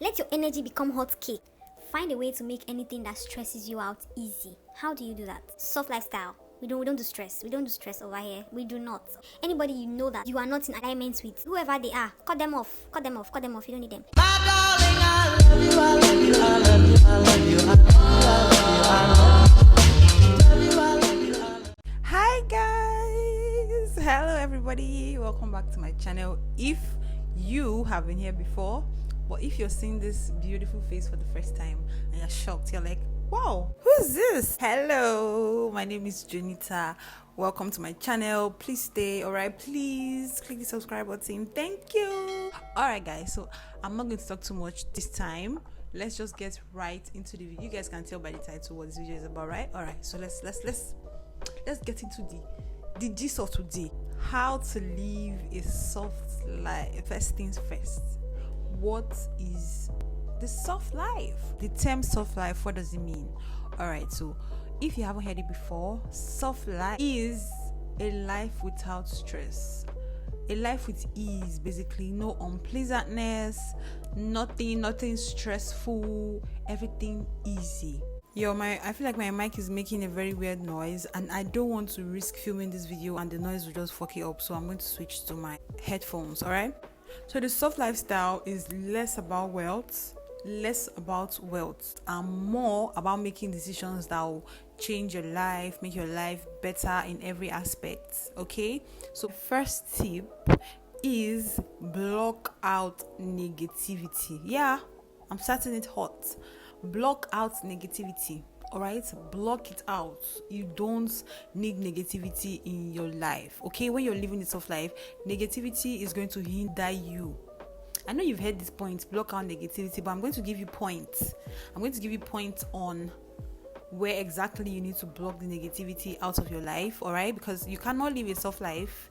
Let your energy become hot cake. Find a way to make anything that stresses you out easy. How do you do that? Soft lifestyle. We don't do stress. We don't do stress over here. We do not. Anybody you know that you are not in alignment with, whoever they are, cut them off. Cut them off. Cut them off. You don't need them. My darling, I love you, I love you, I love you, I love you, I love you, I love you, I love you. Hi guys, hello everybody, welcome back to my channel. If you have been here before, but if you're seeing this beautiful face for the first time and you're shocked, you're like, wow, who's this? Hello, my name is Jonita. Welcome to my channel. Please stay. All right, please click the subscribe button. Thank you. All right guys, so I'm not going to talk too much this time. Let's just get right into the video. You guys can tell by the title what this video is about, right? All right, so let's get into the gist of today. How to live a soft life. First things first, what is the soft life? The term soft life, what does it mean? All right, so if you haven't heard it before, soft life is a life without stress, a life with ease, basically. No unpleasantness, nothing stressful, everything easy. I feel like my mic is making a very weird noise and I don't want to risk filming this video and the noise will just fuck it up, so I'm going to switch to my headphones. All right, so the soft lifestyle is less about wealth and more about making decisions that will change your life, make your life better in every aspect. Okay, so first tip is block out negativity. Yeah, I'm starting it hot. Block out negativity. All right, block it out. You don't need negativity in your life. Okay, when you're living this soft life, negativity is going to hinder you. I know you've heard this point, block out negativity, but I'm going to give you points. I'm going to give you points on where exactly you need to block the negativity out of your life. All right, because you cannot live a soft life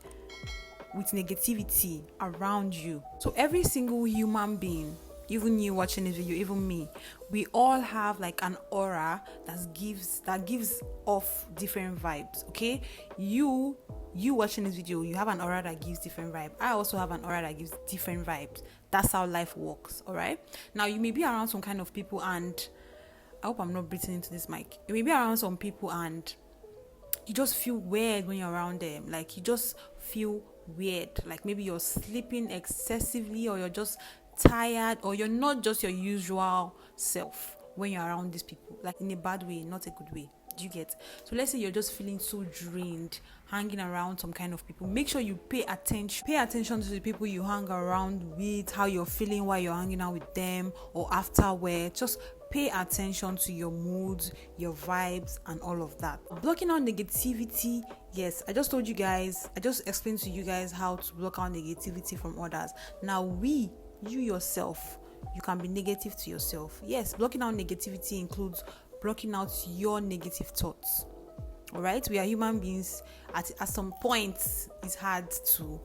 with negativity around you. So every single human being, even you watching this video, even me, we all have like an aura that gives off different vibes. Okay, you watching this video, you have an aura that gives different vibes. I also have an aura that gives different vibes. That's how life works. All right, now you may be around some kind of people, and I hope I'm not breathing into this mic. You may be around some people and you just feel weird when you're around them. Like you just feel weird, like maybe you're sleeping excessively, or you're just tired, or you're not just your usual self when you're around these people, like in a bad way, not a good way. Do you get? So let's say you're just feeling so drained hanging around some kind of people. Make sure you pay attention to the people you hang around with, how you're feeling while you're hanging out with them or afterward. Just pay attention to your moods, your vibes, and all of that. Blocking out negativity. Yes, I just explained to you guys how to block out negativity from others. Now you yourself, you can be negative to yourself. Yes, blocking out negativity includes blocking out your negative thoughts. All right, we are human beings. At some point, it's hard to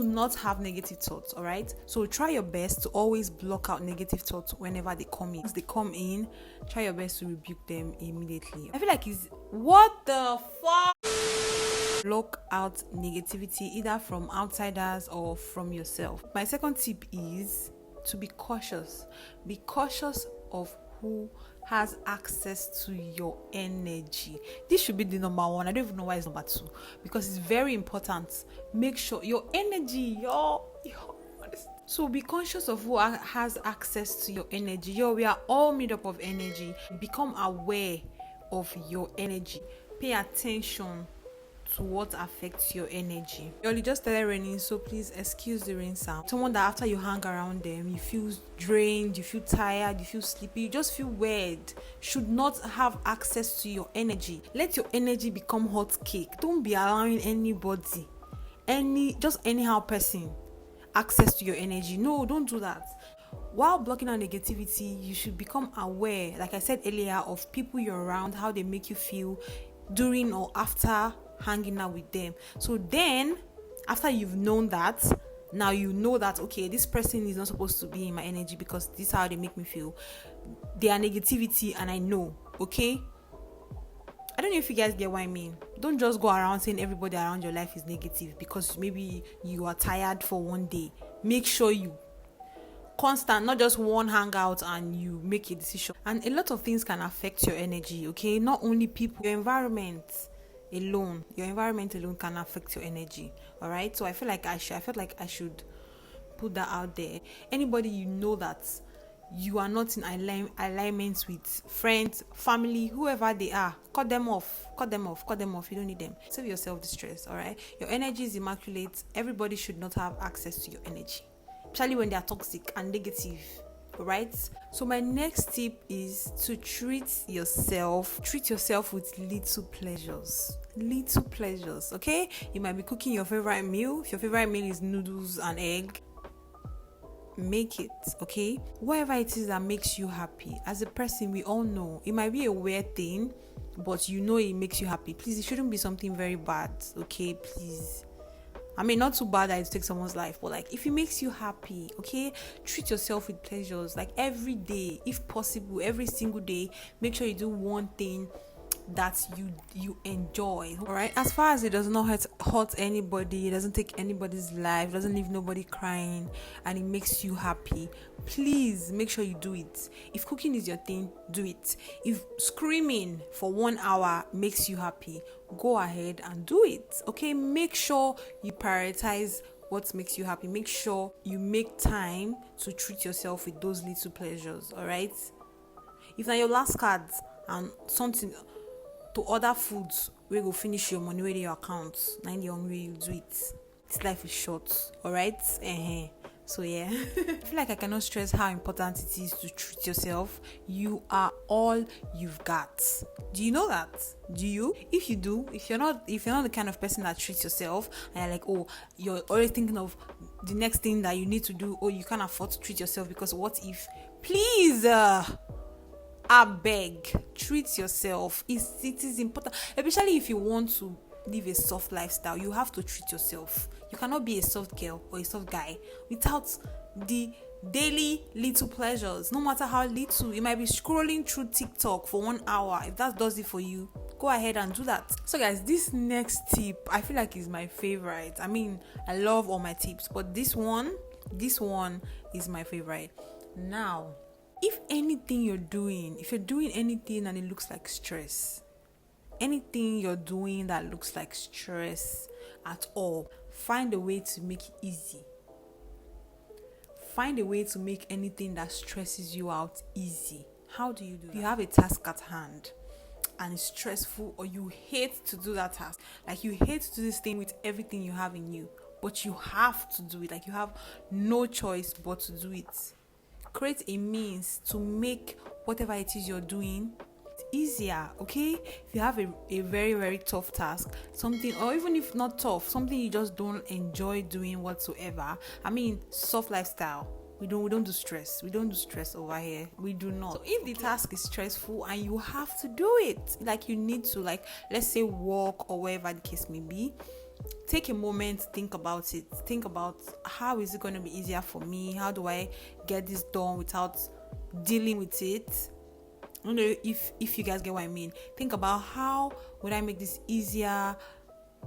not have negative thoughts. All right, so try your best to always block out negative thoughts whenever they come in. Once they come in, try your best to rebuke them immediately. I feel like it's what the fuck. Block out negativity either from outsiders or from yourself. My second tip is to be cautious. Be cautious of who has access to your energy. This should be the number one. I don't even know why it's number two, because it's very important. Make sure your energy, so be conscious of who has access to your energy. We are all made up of energy. Become aware of your energy. Pay attention to what affects your energy. It just started raining, so please excuse the rain sound. Someone that after you hang around them, you feel drained, you feel tired, you feel sleepy, you just feel weird, should not have access to your energy. Let your energy become hot cake. Don't be allowing anybody, anyhow person, access to your energy. No, don't do that. While blocking out negativity, you should become aware, like I said earlier, of people you're around, how they make you feel during or after hanging out with them. So then after you've known that, now you know that okay, this person is not supposed to be in my energy because this is how they make me feel. They are negativity and I know. Okay, I don't know if you guys get what I mean. Don't just go around saying everybody around your life is negative because maybe you are tired for one day. Make sure you constant, not just one hangout and you make a decision. And a lot of things can affect your energy, okay? Not only people, your environment alone can affect your energy. All right, so I felt like I should put that out there. Anybody you know that you are not in alignment with, friends, family, whoever they are, cut them off. You don't need them. Save yourself the stress. All right, your energy is immaculate. Everybody should not have access to your energy, especially when they are toxic and negative. All right, so my next tip is to treat yourself with little pleasures. Okay, you might be cooking your favorite meal. If your favorite meal is noodles and egg, make it. Okay, whatever it is that makes you happy. As a person, we all know it might be a weird thing, but you know it makes you happy. Please, it shouldn't be something very bad. Okay, please. I mean, not too bad that it takes someone's life, but like if it makes you happy, okay, treat yourself with pleasures. Like every day, if possible, every single day, make sure you do one thing that you enjoy. All right, as far as it does not hurt anybody, it doesn't take anybody's life, doesn't leave nobody crying, and it makes you happy, please make sure you do it. If cooking is your thing, do it. If screaming for 1 hour makes you happy, go ahead and do it. Okay, make sure you prioritize what makes you happy. Make sure you make time to treat yourself with those little pleasures. All right, if na your last cards and something to other foods we go finish your money with your account, 9 young way you do it. This life is short. All right, so yeah. I feel like I cannot stress how important it is to treat yourself. You are all you've got. Do you know that? Do you? If you do, if you're not the kind of person that treats yourself and you're like, oh, you're always thinking of the next thing that you need to do, or you can't afford to treat yourself because what if, please, I beg, treat yourself. It is important, especially if you want to live a soft lifestyle. You have to treat yourself. You cannot be a soft girl or a soft guy without the daily little pleasures, no matter how little. You might be scrolling through TikTok for 1 hour. If that does it for you, go ahead and do that. So guys, this next tip I feel like is my favorite. I mean, I love all my tips, but this one is my favorite. Now, if you're doing anything and it looks like stress, anything you're doing that looks like stress at all, find a way to make it easy. Find a way to make anything that stresses you out easy. How do you do that? You have a task at hand and it's stressful, or you hate to do that task. Like you hate to do this thing with everything you have in you, but you have to do it. Like you have no choice but to do it. Create a means to make whatever it is you're doing easier. Okay, if you have a very, very tough task, something, or even if not tough, something you just don't enjoy doing whatsoever. I mean, soft lifestyle, we don't do stress over here. We do not. So if the task is stressful and you have to do it, like you need to, like, let's say work or wherever the case may be, take a moment, think about it. Think about, how is it going to be easier for me? How do I get this done without dealing with it? I don't know if you guys get what I mean. Think about, how would I make this easier?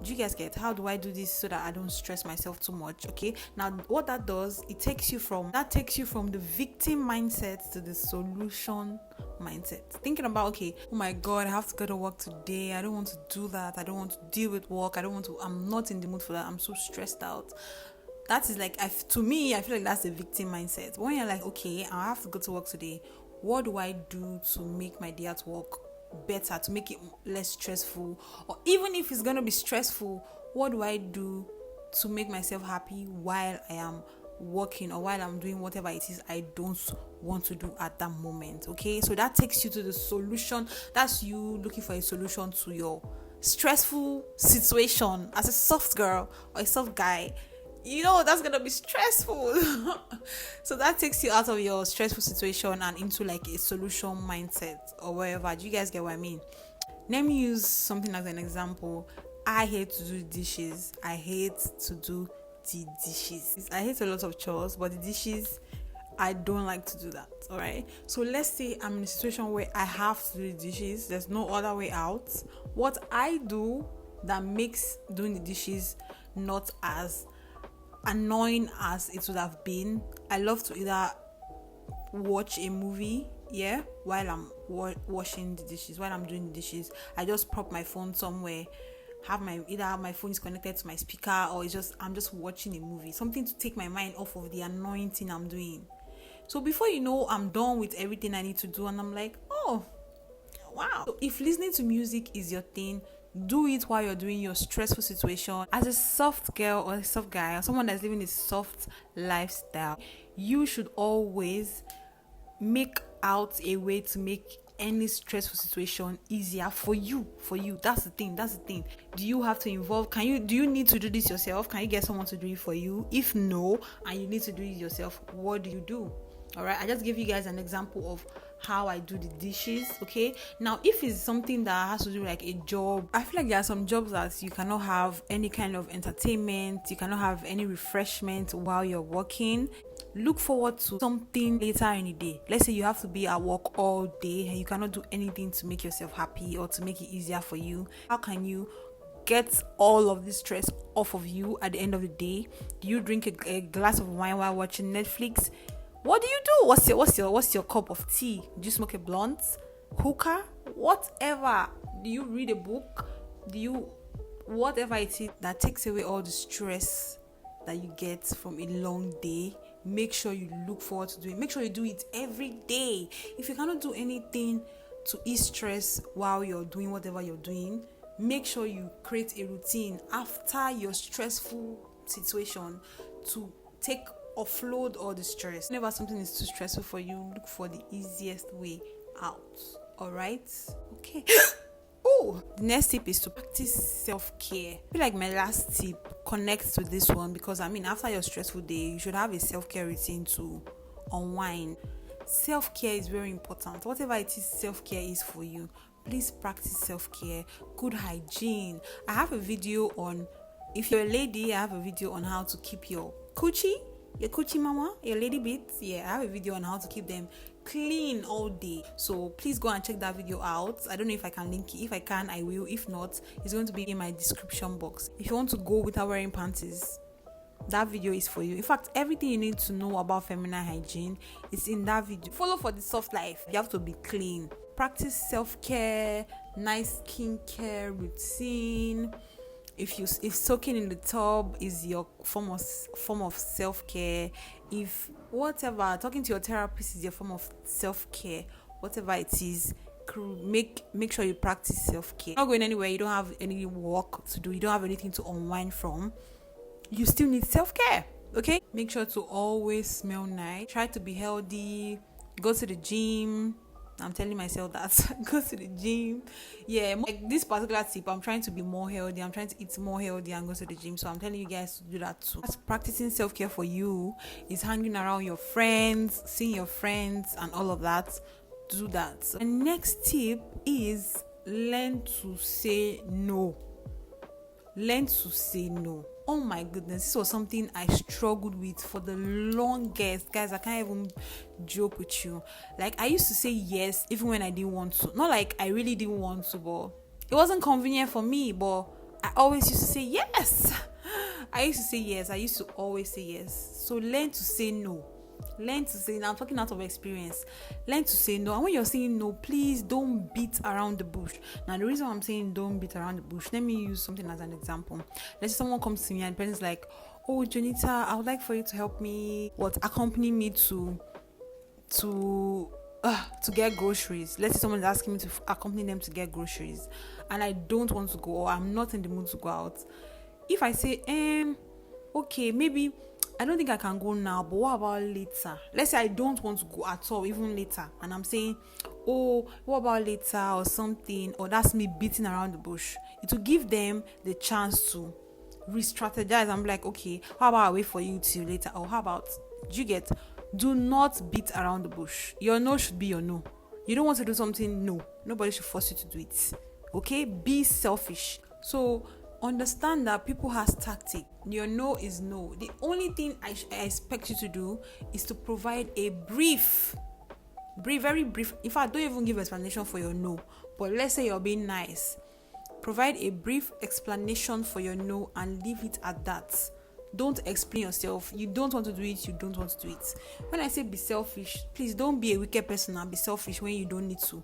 Do you guys get, how do I do this so that I don't stress myself too much? Okay, now what that does, it takes you from the victim mindset to the solution mindset. Thinking about, okay, oh my god, I have to go to work today, I don't want to do that, I don't want to deal with work, I'm not in the mood for that, I'm so stressed out. That is like, to me, I feel like that's the victim mindset. When you're like, okay, I have to go to work today, what do I do to make my day at work better, to make it less stressful? Or even if it's gonna be stressful, what do I do to make myself happy while I am working, or while I'm doing whatever it is I don't want to do at that moment? Okay, so that takes you to the solution. That's you looking for a solution to your stressful situation. As a soft girl or a soft guy, you know that's gonna be stressful. So that takes you out of your stressful situation and into like a solution mindset or wherever. Do you guys get what I mean? Let me use something as an example. I hate to do dishes. I hate a lot of chores, but the dishes, I don't like to do that. All right, so let's say I'm in a situation where I have to do the dishes, there's no other way out. What I do that makes doing the dishes not as annoying as it would have been, I love to either watch a movie, while I'm washing the dishes, while I'm doing the dishes. I just prop my phone somewhere, have my phone is connected to my speaker, or I'm just watching a movie, something to take my mind off of the annoying thing I'm doing. So before you know, I'm done with everything I need to do, and I'm like, oh wow. So if listening to music is your thing, do it while you're doing your stressful situation. As a soft girl or a soft guy, or someone that's living a soft lifestyle, you should always make out a way to make any stressful situation easier for you. That's the thing. Do you have to involve, do you need to do this yourself? Can you get someone to do it for you? If no, and you need to do it yourself, what do you do? All right, I just gave you guys an example of how I do the dishes. Okay, now if it's something that has to do like a job, I feel like there are some jobs that you cannot have any kind of entertainment, you cannot have any refreshment while you're working. Look forward to something later in the day. Let's say you have to be at work all day and you cannot do anything to make yourself happy or to make it easier for you. How can you get all of this stress off of you at the end of the day? Do you drink a glass of wine while watching Netflix? What do you do? What's your cup of tea? Do you smoke a blunt, hookah, whatever? Do you read a book? Do you, whatever it is that takes away all the stress that you get from a long day? Make sure you look forward to doing it. Make sure you do it every day. If you cannot do anything to ease stress while you're doing whatever you're doing, make sure you create a routine after your stressful situation to offload all the stress. Whenever something is too stressful for you, look for the easiest way out. All right? Okay. Oh, the next tip is to practice self-care. I feel like my last tip connects to this one because after your stressful day, you should have a self-care routine to unwind. Self-care is very important. Whatever it is self-care is for you, please practice self-care. Good hygiene. I have a video on, if you're a lady, I have a video on how to keep your coochie mama, your lady bits. I have a video on how to keep them clean all day. So please go and check that video out. I don't know if I can link it. If I can, I will. If not, it's going to be in my description box. If you want to go without wearing panties, that video is for you. In fact, everything you need to know about feminine hygiene is in that video. Follow for the soft life. You have to be clean. Practice self-care, nice skincare routine. If soaking in the tub is your form of self-care, if talking to your therapist is your form of self-care, whatever it is, make sure you practice self-care. You're not going anywhere, you don't have any work to do, you don't have anything to unwind from, you still need self-care. Okay, make sure to always smell nice, try to be healthy, go to the gym. I'm telling myself that. Go to the gym. Like this particular tip, I'm trying to be more healthy. I'm trying to eat more healthy and go to the gym. So I'm telling you guys to do that too. Practicing self-care for you is hanging around your friends, seeing your friends and all of that. Do that. The next tip is learn to say no. Learn to say no. Oh my goodness, this was something I struggled with for the longest. Guys, I can't even joke with you. Like, I used to say yes even when I didn't want to. Not like I really didn't want to, but it wasn't convenient for me. But I always used to say yes. I used to always say yes. So learn to say no. Learn to say no. I'm talking out of experience. Learn to say no. And when you're saying no, please don't beat around the bush. Now, the reason why I'm saying don't beat around the bush, let me use something as an example. Let's say someone comes to me and the person's like, oh, Jonita, I would like for you to help me, accompany me to get groceries. Let's say someone is asking me to accompany them to get groceries and I don't want to go, or I'm not in the mood to go out. If I say, okay, maybe I don't think I can go now, but what about later? Let's say I don't want to go at all, even later, and I'm saying, oh, what about later or something, or that's me beating around the bush. It will give them the chance to re-strategize. I'm like, okay, how about I wait for you till later, or how about, do not beat around the bush. Your no should be your no. You don't want to do something, no. Nobody should force you to do it. Okay? Be selfish. So understand that people has tactic. Your no is no. The only thing I expect you to do is to provide a very brief. In fact, don't even give explanation for your no. But let's say you're being nice. Provide a brief explanation for your no and leave it at that. Don't explain yourself. You don't want to do it, you don't want to do it. When I say be selfish, please don't be a wicked person and be selfish when you don't need to.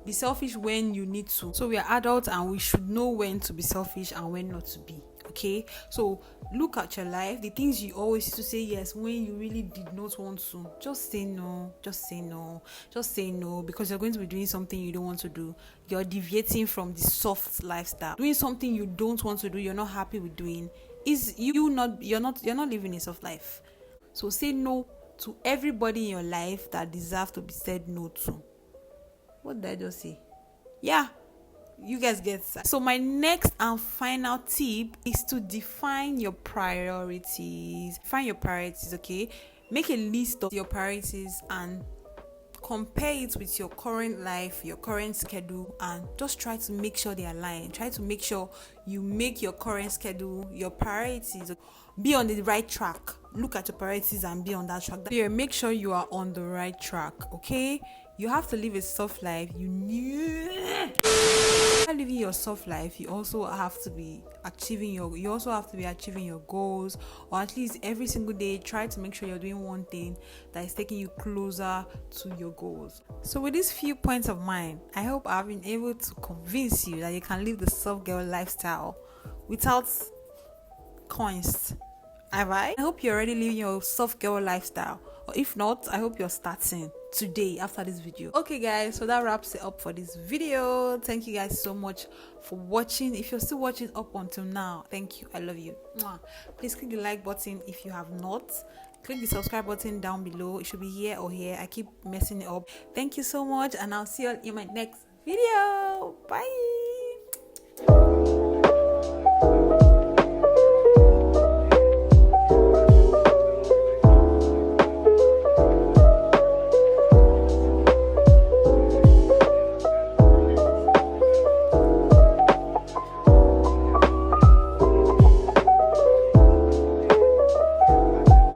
Be selfish when you need to. So we are adults and we should know when to be selfish and when not to be. Okay, so look at your life, the things you always used to say yes when you really did not want to. Just say no, just say no, just say no, because you're going to be doing something you don't want to do. You're deviating from the soft lifestyle. Doing something you don't want to do, you're not happy with doing, is you're not living a soft life. So say no to everybody in your life that deserves to be said no to. What did I just say? Yeah, you guys get that. So my next and final tip is to define your priorities. Define your priorities, okay? Make a list of your priorities and compare it with your current life, your current schedule, and just try to make sure they align. Try to make sure you make your current schedule, your priorities, be on the right track. Look at your priorities and be on that track. Here, make sure you are on the right track, okay? You have to live a soft life. While living your soft life, you also have to be achieving your goals, or at least every single day try to make sure you're doing one thing that is taking you closer to your goals. So with these few points of mine, I hope I've been able to convince you that you can live the soft girl lifestyle without coins. Have I hope you're already living your soft girl lifestyle, or if not, I hope you're starting today after this video. Okay guys, so that wraps it up for this video. Thank you guys so much for watching. If you're still watching up until now, thank you. I love you. Please click the like button if you have not. Click the subscribe button down below. It should be here or here. I keep messing it up. Thank you so much, and I'll see you all in my next video. Bye.